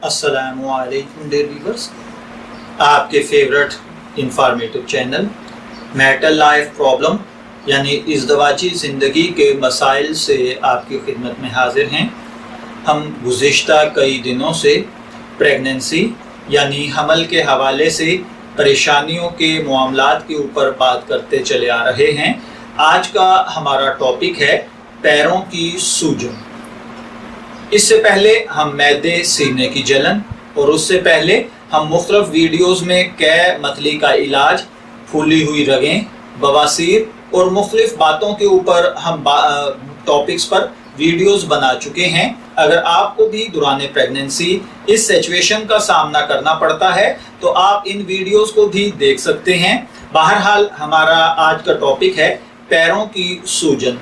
अस्सलामु अलैकुम dear viewers, आपके favourite informative channel marital life problem यानी इज़दवाजी ज़िंदगी के मसाइल से आपकी खिदमत में हाजिर हैं। हम गुज़िश्ता कई दिनों से प्रेगनेंसी यानी हमल के हवाले से परेशानियों के मामलात के ऊपर बात करते चले आ रहे हैं। आज का हमारा टॉपिक है पैरों की सूजन। इससे पहले हम मैदे सीने की जलन और उससे पहले हम मुख्तलिफ वीडियोज़ में कै मतली का इलाज, फूली हुई रगें, बवासीर और मुख्तलिफ बातों के ऊपर हम टॉपिक्स पर वीडियोज़ बना चुके हैं। अगर आपको भी दौरान प्रेगनेंसी इस सिचुएशन का सामना करना पड़ता है तो आप इन वीडियोज़ को भी देख सकते हैं। बहरहाल हमारा आज का टॉपिक है पैरों की सूजन।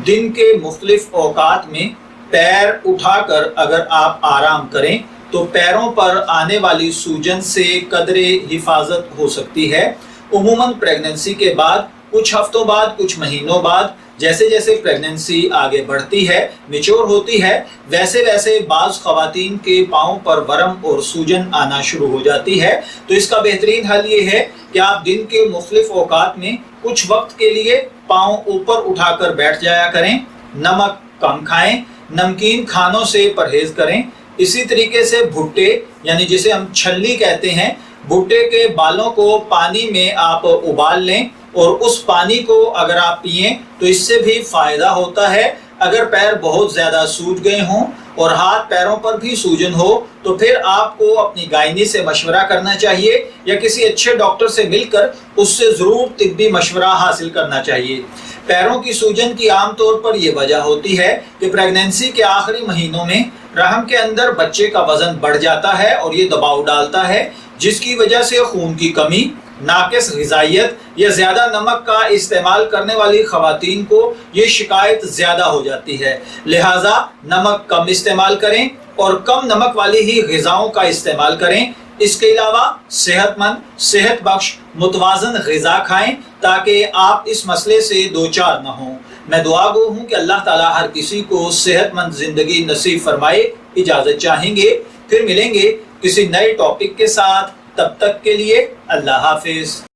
दिन के मुख्तलिफ औकात में पैर उठाकर अगर आप आराम करें तो पैरों पर आने वाली सूजन से कदरे हिफाजत हो सकती है। उमूमन प्रेगनेंसी के बाद कुछ हफ्तों बाद, कुछ महीनों बाद, जैसे जैसे प्रेगनेंसी आगे बढ़ती है, मैच्योर होती है, वैसे वैसे बाज़ ख़वातीन के पाँव पर वरम और सूजन आना शुरू हो जाती है। तो इसका बेहतरीन हल ये है कि आप दिन के मुख्तलिफ औकात में कुछ वक्त के लिए पाँव ऊपर उठाकर बैठ जाया करें। नमक कम खाएं, नमकीन खानों से परहेज करें। इसी तरीके से भुट्टे यानी जिसे हम छल्ली कहते हैं, भुट्टे के बालों को पानी में आप उबाल लें और उस पानी को अगर आप पिएं तो इससे भी फ़ायदा होता है। अगर पैर बहुत ज़्यादा सूज गए हों और हाथ पैरों पर भी सूजन हो तो फिर आपको अपनी गायनी से मशवरा करना चाहिए या किसी अच्छे डॉक्टर से मिलकर उससे ज़रूर तिब्बी मशवरा हासिल करना चाहिए। पैरों की सूजन की आम तौर पर यह वजह होती है कि प्रेगनेंसी के आखिरी महीनों में रहम के अंदर बच्चे का वज़न बढ़ जाता है और ये दबाव डालता है, जिसकी वजह से खून की कमी, नाक़िस ग़िज़ाइयत या ज़्यादा नमक का इस्तेमाल करने वाली ख़वातीन को ये शिकायत ज़्यादा हो जाती है। लिहाजा नमक कम इस्तेमाल करें और कम नमक वाली ही ग़िज़ाओं का इस्तेमाल करें। इसके अलावा सेहतमंद, सेहत बख्श, मुतवाज़न ग़िज़ा खाएं ताकि आप इस मसले से दो चार न हों। मैं दुआ गो हूँ कि अल्लाह ताला हर किसी को सेहतमंद ज़िंदगी नसीब फरमाए। इजाज़त चाहेंगे, फिर मिलेंगे किसी नए टॉपिक के साथ। तब तक के लिए अल्लाह हाफिज़।